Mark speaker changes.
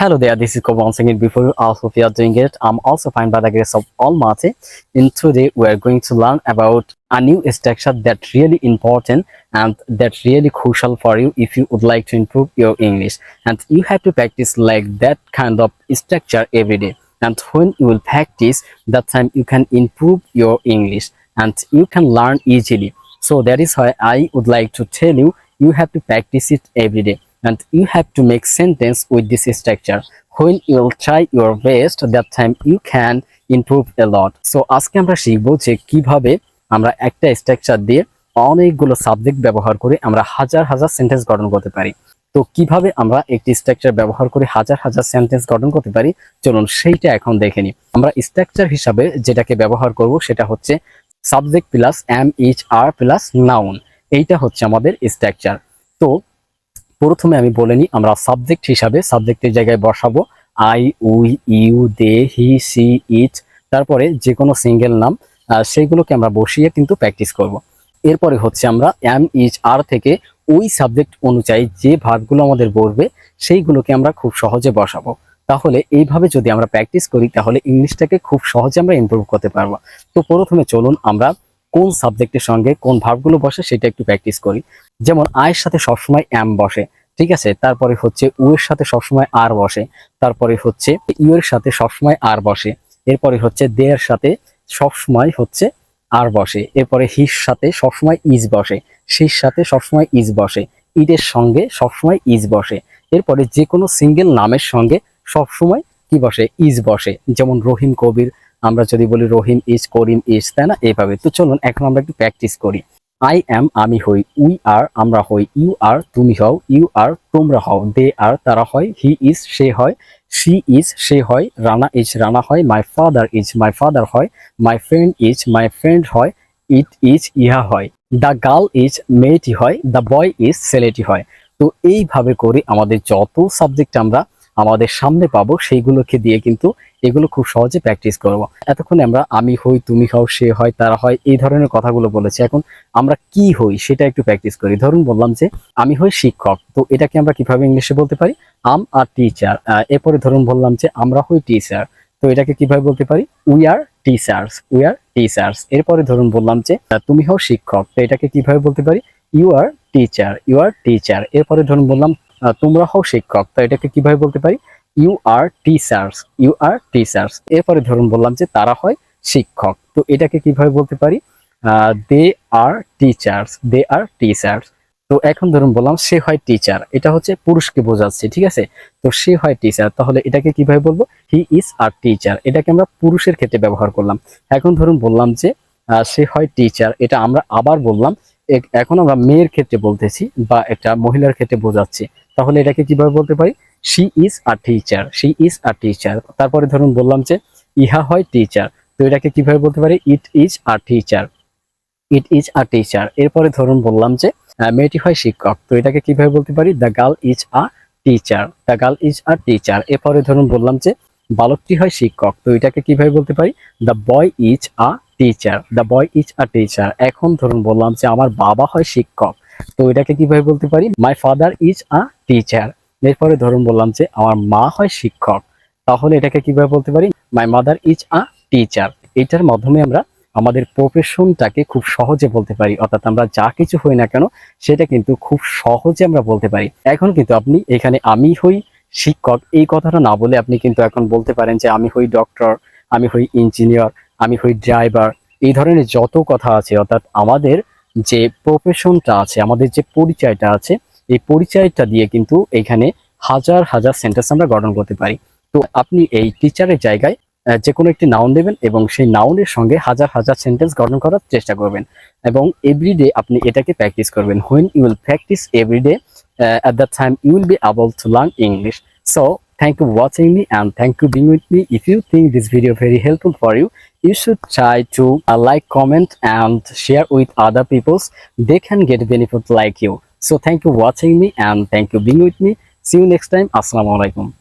Speaker 1: Hello there, this is Kobo once again. Before you ask if you are doing it, I'm also fine by the grace of Almighty. In today, we are going to learn about a new structure that's really important and that's really crucial for you if you would like to improve your English. And you have to practice like that kind of structure every day. And when you will practice, that time you can improve your English and you can learn easily. So that is why I would like to tell you, you have to practice it every day. And you have to make sentence with this structure. When you will try your best, that time you can improve a lot. So আজকে আমরা শিখবো যে কিভাবে আমরা একটা structure দিয়ে অনেকগুলো subject ব্যবহার করে আমরা হাজার হাজার সেন্টেন্স গঠন করতে পারি। তো কিভাবে আমরা একটি স্ট্রাকচার ব্যবহার করে হাজার হাজার সেন্টেন্স গঠন করতে পারি, চলুন সেইটা এখন দেখে নিই। আমরা স্ট্রাকচার হিসাবে যেটাকে ব্যবহার করব সেটা হচ্ছে subject plus M H R plus noun. এইটা হচ্ছে আমাদের স্ট্রাকচার। তো প্রথমে আমি বলে নিই, আমরা সাবজেক্ট হিসাবে সাবজেক্টের জায়গায় বসাবো I, we, you, they, he, she, it, তারপরে যে কোনো সিঙ্গেল নাম সেইগুলোকে আমরা বসিয়ে কিন্তু প্র্যাকটিস করব। এরপরে হচ্ছে আমরা এম ইজ আর থেকে ওই সাবজেক্ট অনুযায়ী যে ভার্বগুলো আমাদের বসবে সেইগুলোকে আমরা খুব সহজে বসাবো। তাহলে এইভাবে যদি আমরা প্র্যাকটিস করি তাহলে ইংলিশটাকে খুব সহজে আমরা ইমপ্রুভ করতে পারবো। তো প্রথমে চলুন আমরা কোন সাবজেক্টের সঙ্গে কোন ভার্বগুলো বসে সেটা একটু প্র্যাকটিস করি। যেমন আয়ের সাথে সবসময় এম বসে, ঠিক আছে। তারপরে হচ্ছে উ এর সাথে সবসময় আর বসে, তারপরে হচ্ছে ইউ এর সাথে সবসময় আর বসে, এরপরে হচ্ছে দে এর সাথে সবসময় হচ্ছে আর বসে, এরপরে হির সাথে সবসময় ইজ বসে, সির সাথে সবসময় ইজ বসে, ইটের সঙ্গে সবসময় ইজ বসে, এরপরে যে কোনো সিঙ্গেল নামের সঙ্গে সবসময় কি বসে, ইজ বসে। যেমন রহিম কবির, আমরা যদি বলি রহিম ইজ, করিম ইজ, তাই না, এইভাবে। তো চলুন এখন আমরা একটু প্র্যাকটিস করি। আই এম আমি হই, উই আর আমরা হই, ইউ আর তুমি হও, ইউ আর তোমরা হও, দে আর তারা হয়, হি ইজ সে হয়, শি ইজ সে হয়, রানা ইজ রানা হয়, my father is my father হয়, my friend is my friend হয়, ইট ইজ ইহা হয়, দ্য গার্ল ইজ মেয়েটি হয়, দ্য বয় ইজ ছেলেটি হয়। তো এইভাবে করে আমাদের যত সাবজেক্ট আমরা আমাদের সামনে পাবো সেইগুলোকে দিয়ে কিন্তু এগুলো খুব সহজে প্র্যাকটিস করব। এতক্ষণে আমরা আমি হই, তুমি হও, সে হয়, তারা হয়, এই ধরনের কথাগুলো বলেছি। এখন আমরা কি হই সেটা একটু প্র্যাকটিস করি। ধরুন বললাম যে আমি হই শিক্ষক, তো এটাকে আমরা কিভাবে ইংলিশে বলতে পারি, আম আর টিচার। এরপরে ধরুন বললাম যে আমরা হই টিচার, তো এটাকে কিভাবে বলতে পারি, we are teachers, we are teachers. এরপরে ধরুন বললাম যে তুমি হও শিক্ষক, তো এটাকে কিভাবে বলতে পারি, you are teacher, you are teacher. এরপরে ধরুন বললাম তোমরা হও শিক্ষক, তো এটাকে কিভাবে বলতে পারি, you are teachers, you are teachers. এরপরে ধরুন বললাম যে তারা হয় শিক্ষক, তো এটাকে কিভাবে বলতে পারি, দে আর টিচার্স, দে আর টিচার্স। তো এখন ধরুন বললাম সে হয় টিচার, এটা হচ্ছে পুরুষকে বোঝাচ্ছে, ঠিক আছে। তো সে হয় টিচার, তাহলে এটাকে কিভাবে বলবো, হি ইজ আর টিচার, এটাকে আমরা পুরুষের ক্ষেত্রে ব্যবহার করলাম। এখন ধরুন বললাম যে সে হয় টিচার, এটা আমরা আবার বললাম, এখন আমরা মেয়ের ক্ষেত্রে বলতেছি বা একটা মহিলার ক্ষেত্রে বোঝাচ্ছি, তাহলে এটাকে কিভাবে বলতে পারি, she is a teacher, she is a teacher. তারপরে ধরুন বললাম যে ইহা হয় টিচার, তো এটাকে কিভাবে বলতে পারি, it is a teacher, it is a teacher. এরপরে ধরুন বললাম যে মেয়েটি হয় শিক্ষক, তো এটাকে কিভাবে বলতে পারি, the girl is a teacher, the girl is a teacher. এরপরে ধরুন বললাম যে বালকটি হয় শিক্ষক, তো এটাকে কিভাবে বলতে পারি, the boy is a teacher, the boy is a teacher. এখন ধরুন বললাম যে আমার বাবা হয় শিক্ষক, তো এটাকে কিভাবে বলতে পারি, মাই ফাদার ইজ আ টিচার। এরপরে ধরুন বললাম যে আমার মা হয় শিক্ষক, তাহলে এটাকে কিভাবে বলতে পারি, my mother is a teacher. এটার মাধ্যমে আমরা আমাদের প্রফেশনটাকে খুব সহজে বলতে পারি, অর্থাৎ আমরা যা কিছু হই না কেন সেটা কিন্তু খুব সহজে আমরা বলতে পারি। এখন কিন্তু আপনি এখানে আমি হই শিক্ষক এই কথাটা না বলে আপনি কিন্তু এখন বলতে পারেন যে আমি হই ডক্টর, আমি হই ইঞ্জিনিয়ার, আমি হই ড্রাইভার। এই ধরনের যত কথা আছে, অর্থাৎ আমাদের যে প্রফেশনটা আছে, আমাদের যে পরিচয়টা আছে, এই পরিচয়টা দিয়ে কিন্তু এখানে হাজার হাজার সেন্টেন্স আমরা গঠন করতে পারি। তো আপনি এই টিচারের জায়গায় যে কোনো একটি নাউন দেবেন এবং সেই নাউনের সঙ্গে হাজার হাজার সেন্টেন্স গঠন করার চেষ্টা করবেন এবং এভরিডে আপনি এটাকে প্র্যাকটিস করবেন। when you will practice every day, at that time you will be able to learn English. So thank you for watching me and thank you being with me. If you think this video very helpful for you, you should try to like, comment and share with other peoples. They can get benefit like you. So thank you for watching me and thank you being with me. See you next time. Assalamu alaikum.